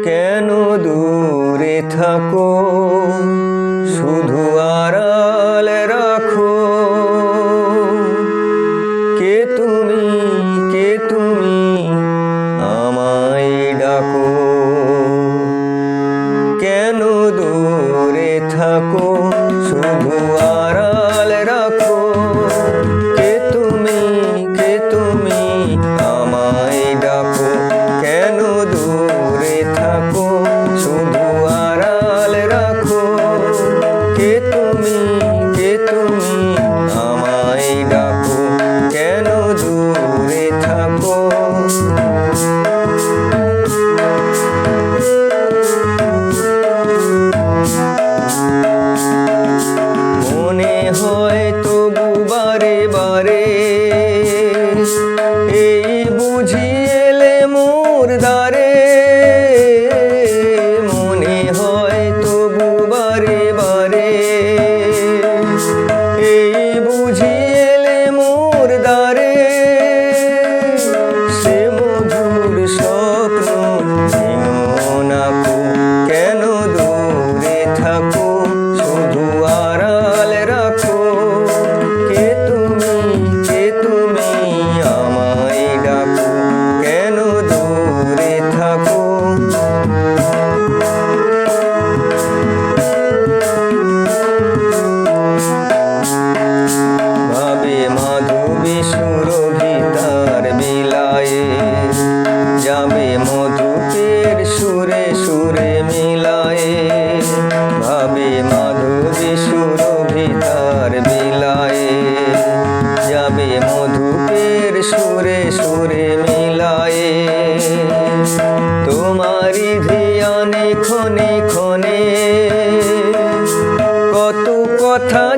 কেন দূরে থাকো, শুধু আড়াল রাখো। কে তুমি, কে তুমি, আমায় ডাকো। কেন দূরে থাকো, শুধু আড়াল রাখো। কে তুমি, কে তুমি, আমায় ডাকো। কেন দূরে থাকো, শুধু আড়াল রাখো। কে তুমি, কে তুমি, আমায় ডাকো। কেন দূরে থাকো। মনে হয় তবু বারে বারে, এই বুঝি এলে মোর দ্বারে। মনে হয় তবু বারে বারে, এই বুঝি এলে মোর দ্বারে। সে মধুর স্বপ্ন ভেঙো না কো। কেন দূরে থাকো, শুধু আড়াল রাখো। কে তুমি, কে তুমি, আমায় ডাকো। কেন দূরে থাকো। ভাবে মাধবী সুরভিতার বিলায়ে, যাবে মধুপের সুরে সুরে মিলায়ে। ভাবে মাধবী সুরভিতার বিলায়ে, যাবে মধুপের সুরে সুরে মিলায়ে। তোমারি ধিয়ানে ক্ষণে ক্ষণে কত কথা